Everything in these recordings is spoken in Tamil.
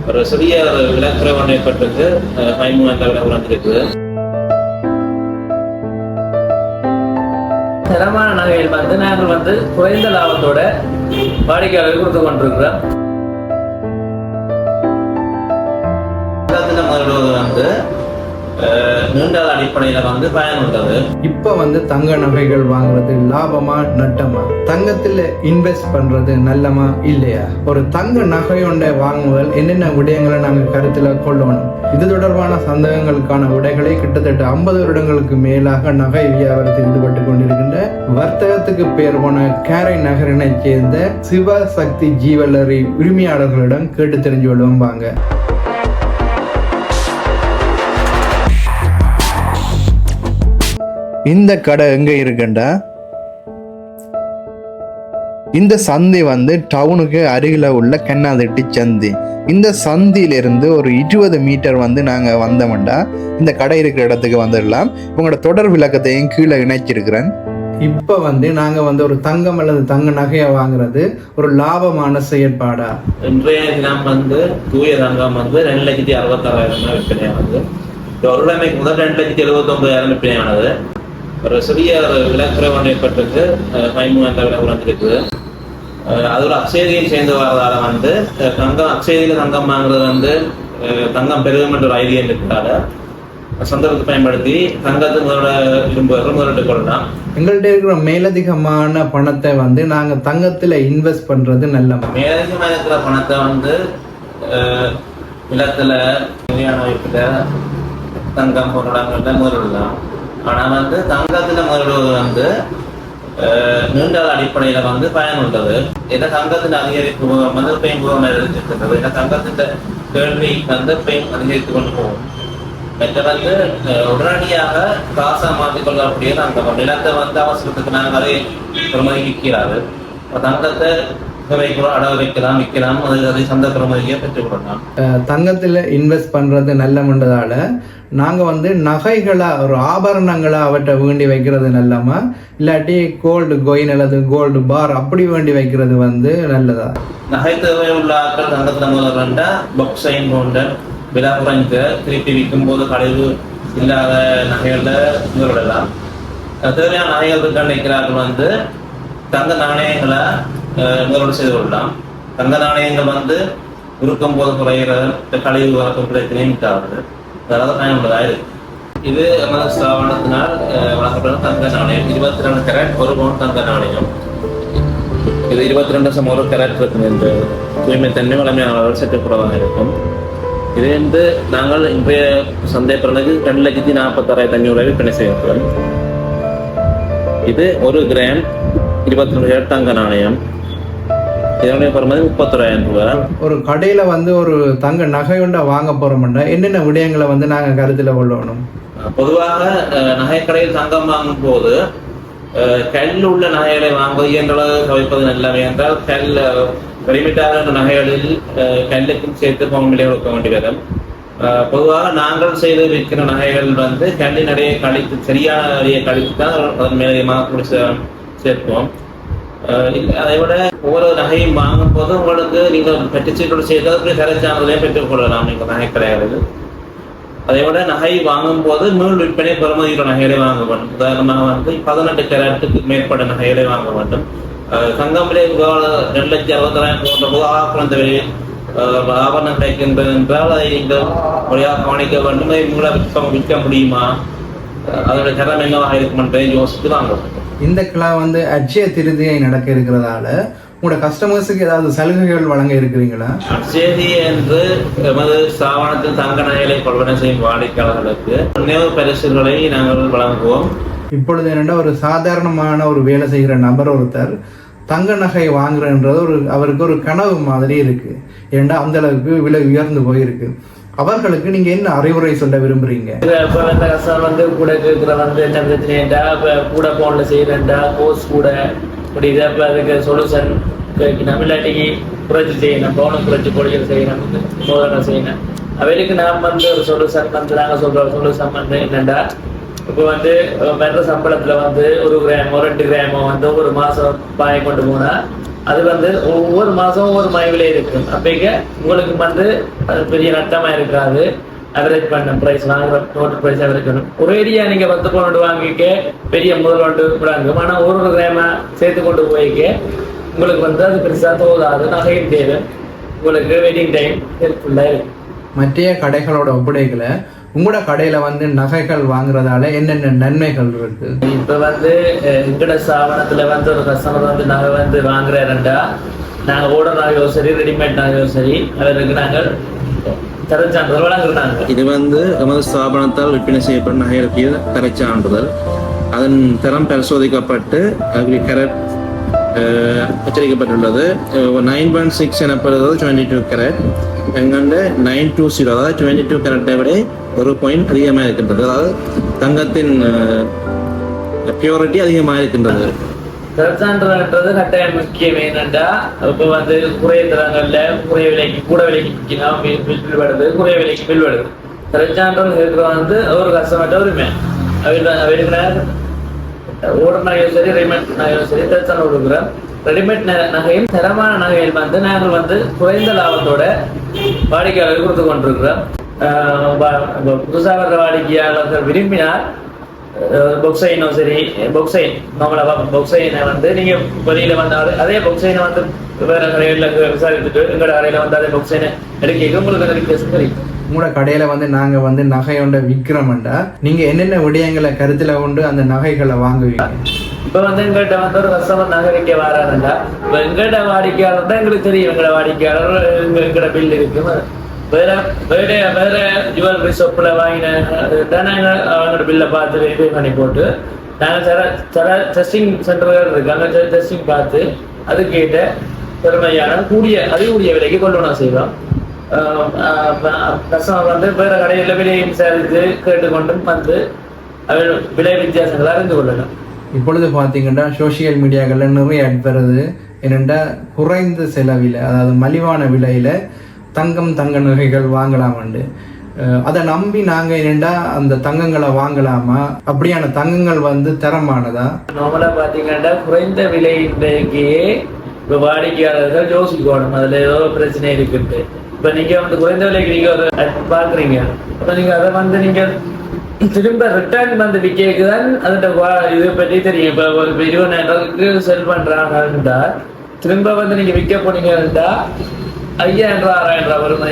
ஒரு சிறிய விலக்குறை ஒன்று ஏற்பட்டிருக்கு. 5 விலை குறைஞ்சிருக்குது. தரமான நகைகள் வந்து நாங்கள் வந்து குறைந்த லாபத்தோட வாடிக்கையாளர்கள் கொடுத்து கொண்டிருக்கிறோம். வந்து நீண்ட அடிப்படையில வந்து பயனுள்ளது. இப்ப வந்து தங்க நகைகள் வாங்குறது லாபமா நட்டமா? தங்கத்துல இன்வெஸ்ட் பண்றது நல்லமா இல்லையா? ஒரு தங்க நகையொன்றை வாங்குவதில் என்னென்ன விடயங்களை நாங்க கருத்துல கொள்ளணும்? இது தொடர்பான சந்தேகங்களுக்கான விடைகளை கிட்டத்தட்ட 50 வருடங்களுக்கு மேலாக நகை வியாபாரத்தில் ஈடுபட்டு கொண்டிருக்கின்ற வர்த்தகத்துக்கு பெயர் போன கேரை நகரினை சேர்ந்த சிவசக்தி ஜுவல்லரி உரிமையாளர்களிடம் கேட்டு தெரிஞ்சு கொள்வோம் வாங்க. இந்த கடை எங்க இருக்குண்டா, இந்த சந்தை வந்து டவுனுக்கு அருகில உள்ள கண்ணாதட்டி சந்தை. இந்த சந்தியிலிருந்து ஒரு 20 மீட்டர் வந்து நாங்க வந்தோம்டா இந்த கடை இருக்கிற இடத்துக்கு வந்துடலாம். உங்களோட தொடர் விளக்கத்தையும் கீழே இணைச்சிருக்கிறேன். இப்ப வந்து நாங்க வந்து ஒரு தங்கம் அல்லது தங்க நகையை வாங்குறது ஒரு லாபமான செயற்பாடா? இன்றைய தினம் வந்து தூய தங்கம் வந்து 2,66,000 விற்பனையானது. ஒரு நிலைமைக்கு முதல் 2,79,000 விற்பனையானது. ஒரு சிறிய விலக்குறை ஒன்று ஏற்பட்டிருக்கு. 5 விலை குறைஞ்சிருக்குது. அது ஒரு அக்ஷயதியை சேர்ந்து வரதால வந்து தங்கம் அக்ஷயதியில தங்கம் வாங்குறது வந்து தங்கம் பெருகும் என்ற ஒரு ஐடியா இருக்கிறதால சந்தர்ப்பத்தை பயன்படுத்தி தங்கத்துக்கு முதலிட்டு கொள்ளலாம். எங்கள்கிட்ட இருக்கிற மேலதிகமான பணத்தை வந்து நாங்க தங்கத்துல இன்வெஸ்ட் பண்றது நல்ல. மேலதிகமாக இருக்கிற பணத்தை வந்து நிலத்துல தங்கம் பொருளாங்கள்ல முதலிடலாம். ஆனா வந்து தங்கத்துல முதலிடுவது வந்து நீண்ட அடிப்படையில வந்து பயனுள்ளது. ஏன்னா தங்கத்தின் அதிகரிப்பு வந்து பெயன் இருக்கிறது. ஏன்னா தங்கத்தின் கேள்வி வந்து பெயன் அதிகரித்து கொண்டு போகும். மற்ற வந்து உடனடியாக காசா மாற்றிக்கொள்ளக்கூடிய தங்கம் நிலத்தை வந்து அவசரத்துக்கு நாங்கள் அதை பெருமதி விற்கிறாரு. தங்கத்தை அடகு வைக்கலாம், விற்கலாம், அதை சந்தை பெருமதியை பெற்றுக்கொள்ளலாம். தங்கத்துல இன்வெஸ்ட் பண்றது நல்லமன்றதால நாங்க வந்து நகைகளா ஒரு ஆபரணங்களா அவற்றை வேண்டி வைக்கிறது நல்லமா, இல்லாட்டி கோல்டு கோயின் அல்லது கோல்டு பார் அப்படி வேண்டி வைக்கிறது வந்து நல்லதா? நகை தேவை உள்ள ஆட்கள் தங்கத்துல முதல்ல பாக்ஸைன் போன்ற விலை குறைந்து திருப்பி விற்கும் போது கழிவு இல்லாத நகைகள்ல முதலிடலாம். தேவையான நகைகள் இருக்க நினைக்கிறார்கள் வந்து தங்க நாணயங்களை முதலீடு செய்து கொள்ளலாம். தங்க நாணயங்கள் வந்து இருக்கும் போது குறைகிற கழிவு வரப்பு பிரச்சனையும் இருக்காது. அதாவது பயனுள்ளதாக இருக்கு. இது நமது ஸ்தாபனத்தினால் வழங்கப்படும் தங்க நாணயம் 22 கேரட் 1 பவுன் தங்க நாணயம். இது 22.1 கேரட் இருக்கும். இந்த தூய்மை தன்மை வளமையானவர்கள் சற்று குறைவாக இருக்கும். இது வந்து நாங்கள் இன்றைய சந்தை பிறகு 2,46,500 விற்பனை செய்யப்படும். இது 1 கிராம் 22 கேரட் தங்க நாணயம். இதனுடைய பெறுமதி 31,000 ரூபாய். ஒரு கடையில வந்து ஒரு தங்க நகையுண்டா வாங்க போறோம்னா என்னென்ன விடயங்களை வந்து நாங்க கருத்துல கொள்ளணும்? பொதுவாக நகை கடையில் தங்கம் வாங்கும் போது கல் உள்ள நகைகளை வாங்குவது இயன்றளவு தவிர்ப்பது நல்லவை. என்றால் கல் ரெடிமேடாக நகைகளில் கல்லுக்கும் சேர்த்து பவுன் கொடுக்க வேண்டி வரும். பொதுவாக நாங்கள் செய்து விற்கிற நகைகள் வந்து கல்லின் அடையை கழித்து சரியான அடையை கழித்து தான் அதன் மேலதிகமாக சேர்ப்போம். அதை விட ஒவ்வொரு நகையும் வாங்கும் போது உங்களுக்கு நீங்கள் பெற்றுச்சீட்டோடு செய்து கரைச்சானதையும் பெற்றுக் கொள்ளலாம். நீங்கள் நகை கிடையாது. அதை விட நகை வாங்கும் போது மீள் விற்பனை பெறுமதியுள்ள நகைகளை வாங்க வேண்டும். உதாரணமாக வந்து 18 கேரட்டுக்கு மேற்பட்ட நகைகளை வாங்க வேண்டும். தங்கம் விலை 2,66,000 போன்ற பொதுவாக குறைந்த விலையில் ஆபரணம் கிடைக்கின்றது என்றால் அதை நீங்கள் முறையாக கவனிக்க வேண்டும். உங்களை விற்க முடியுமா, அதனுடைய தரம் என்னவாக இருக்கும் என்பதை யோசித்து வாங்க வேண்டும். இந்த கிளா வந்து அட்சய திருதியை நடக்க இருக்கிறதால உங்களோட கஸ்டமர்ஸுக்கு ஏதாவது சலுகைகள் வழங்க இருக்கிறீங்களா? அட்சயதி என்று எமது ஸ்தாபனத்தில் தங்க நகைகளை கொள்வனை செய்யும் வாடிக்கையாளர்களுக்கு நினைவு பரிசுகளை நாங்கள் வழங்குவோம். இப்பொழுது என்னென்னா ஒரு சாதாரணமான ஒரு வேலை செய்கிற நபர் ஒருத்தர் தங்க நகை வாங்குறன்றது அவருக்கு ஒரு கனவு மாதிரி இருக்கு. ஏன்னா அந்த அளவுக்கு விலை உயர்ந்து போயிருக்கு. அவர்களுக்கு நீங்க என்ன அறிவுரை சொல்ல விரும்புறீங்க? வந்து கூட கேட்கிற வந்து என்ன பிரச்சனைடா, கூட போன்ல செய்யறா கோர்ஸ் கூட முடியுது. அப்ப அதுக்கு சொல்யூஷன் கேட்கணும். இல்லாட்டிக்கு குறைச்சி செய்யணும், பவுனும் குறைச்சி பொடிகள் செய்யணும், சோதனை செய்யணும். அவைகளுக்கு நாம் வந்து ஒரு சொல்யூஷன் வந்து நாங்கள் சொல்ற சொல்யூஷன் வந்து என்னண்டா, இப்போ வந்து மெட்ர சம்பளத்துல வந்து 1 கிராமோ 2 கிராமோ வந்து ஒரு மாசம் பாய கொண்டு போனா அது வந்து ஒவ்வொரு மாதம் ஒவ்வொரு மயவிலே இருக்கும். அப்போக்க உங்களுக்கு வந்து அது பெரிய நட்டமாக இருக்காது. அவரேஜ் பண்ண ப்ரைஸ் வாங்குற டோட்டல் ப்ரைஸ் இருக்கணும். ஒரேடியா நீங்கள் 10 பவுண்டு வாங்கிக்க பெரிய முதலோண்டு விடாங்க. ஆனால் ஒரு கிராம சேர்த்து கொண்டு போய்க்க உங்களுக்கு வந்து அது பெருசாக தோதாது. நகையும் தேவை உங்களுக்கு வெட்டிங் டைம் ஹெல்ப்ஃபுல்லாக இருக்கும். மற்ற கடைகளோட ஒப்படைகளை உங்களோட கடையில வந்து நகைகள் வாங்குறதால என்னென்ன நன்மைகள் இருக்கு? இப்ப வந்து எங்கட ஸ்தாபனத்துல வந்து ஒரு கஸ்டமர் வந்து நகை வந்து வாங்குறாருண்டா நாங்க ஓட நகையோ சரி ரெடிமேட் நகையோ சரி அவருக்கு நாங்கள் தரச்சான்றிதழ் வழங்குறாங்க. இது வந்து எமது ஸ்தாபனத்தால் விற்பனை செய்யப்படும் நகைகளுக்கு தரச்சான்றிதழ். அதன் தரம் பரிசோதிக்கப்பட்டு கரெக்ட் எச்சரிக்கப்பட்டுள்ளது. 9.6 எனப்படுவது 22 கேரட். எங்கண்ட 920 அதாவது 22 கேரட்டை விட ஒரு பாயிண்ட் அதிகமாக இருக்கின்றது. அதாவது தங்கத்தின் பியூரிட்டி அதிகமாக இருக்கின்றது. தரச்சான்றிதழ்ன்றது கட்டாயம் முக்கியம். என்னண்டா இப்போ வந்து குறைய தரங்கள்ல குறைய விலைக்கு கூட விலைக்கு விற்கலாம், பில் வருது, குறைய விலைக்கு பில் வருது. தரச்சான்றிதழ் இருக்கிற வந்து ஒரு கஸ்டமர்கிட்ட உரிமை. அவருக்கு ஓடர் நகையும் சரி ரெடிமேட் நகையும் சரி தரச்சான்றிதழ் கொடுக்குறோம். ரெடிமேட் நகையும் தரமான நகையில் வந்து நாங்கள் வந்து குறைந்த லாபத்தோட வாடிக்கையாளர்கள் கொடுத்து கொண்டிருக்கிறோம். புதுசாக வர்ற வாடிக்கையாளர்கள் விரும்பினால் பொக்சைனோ சரி, பொக்சைன் நார்மலாக பொக்சைனை வந்து நீங்கள் வெளியில் வந்தாலும் அதே பொக்சைனை வந்து வேறு கடைகளில் விசாரிச்சுட்டு எங்களோட கடையில் வந்து அதே பொக்சைனை எடுக்க உங்களுக்கு ரிக்வெஸ்ட் கிடைக்கும். உங்களோட கடையில வந்து நாங்க வந்து நகையோட விற்கிறோம்டா நீங்க என்னென்ன விடயங்களை கருத்துல கொண்டு அந்த நகைகளை வாங்குவீங்க? இப்போ வந்து எங்கள்கிட்ட வந்து ஒரு கஸ்டமர் நகை விற்க வராருண்டா இப்போ எங்கள்கிட்ட வாடிக்கையாளர் தான் எங்களுக்கு தெரியும். எங்களோட வாடிக்கையாளர் எங்களோட பில் இருக்கு. வேற வேற வேற ஜுவல்லரி ஷாப்பில் வாங்கின நாங்கள் அவங்களோட பில்லை பார்த்து வெரிஃபை பண்ணி போட்டு நாங்கள் சில டெஸ்டிங் சென்டர்கள் இருக்கு. அங்கே டெஸ்டிங் பார்த்து அதுக்கிட்ட பெருமையான அதிகூடிய விலைக்கு கொண்டு செய்வோம். கஸ்டமர் வந்து வேற கடையில் விலையை விசாரித்து கேட்டுக்கொண்டும் வந்து விலை வித்தியாசங்களை அறிந்து கொள்ளலாம். இப்பொழுது பார்த்தீங்கன்னா சோசியல் மீடியாக்களில் நிறைய ஆட் வருது. என்னென்னா குறைந்த செலவில் அதாவது மலிவான விலையில் தங்க நகைகள் வாங்கலாமாண்டு அதை நம்பி நாங்கள் என்னென்னா அந்த தங்கங்களை வாங்கலாமா? அப்படியான தங்கங்கள் வந்து தரமானதா? நார்மலாக பார்த்தீங்கன்னா குறைந்த விலையிலேயே இப்போ வாடிக்கையாளர்கள் யோசிக்கணும் அதில் ஏதோ பிரச்சனை இருக்குது. இப்போ நீங்கள் வந்து குறைந்த விலைக்கு நீங்கள் ஒரு பார்க்குறீங்க. அப்போ நீங்கள் அதை வந்து நீங்கள் திரும்ப ரிட்டர்ன் வந்து விற்க தான் அதோட இதை பற்றி தெரியும். இப்போ ஒரு 20,000 செல் பண்ணுறாங்கன்னா திரும்ப வந்து நீங்கள் விற்க போனீங்கன்னா 5,000 6,000 வரும்.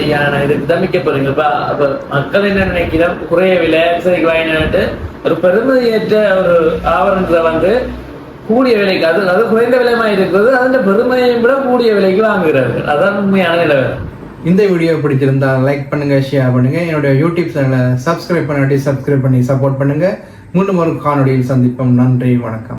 இதுக்கு தான் விற்க போறீங்க. அப்போ மக்கள் என்ன நினைக்கிறோம், குறைய விலை சரிக்கு வாங்கினாட்டு ஒரு பெருமதியற்ற ஒரு ஆவரணத்தை வந்து கூடிய விலைக்கு அது குறைந்த விலைமா இருக்கிறது அதில் பெருமையை விட கூடிய விலைக்கு வாங்குகிறார்கள். அதான் உண்மையான நிலவரம். இந்த வீடியோ பிடிச்சிருந்தா லைக் பண்ணுங்க, ஷேர் பண்ணுங்க. என்னுடைய யூடியூப் சேனலை சப்ஸ்கிரைப் பண்ணி சப்போர்ட் பண்ணுங்க. மீண்டும் ஒரு காணொலியில் சந்திப்போம். நன்றி, வணக்கம்.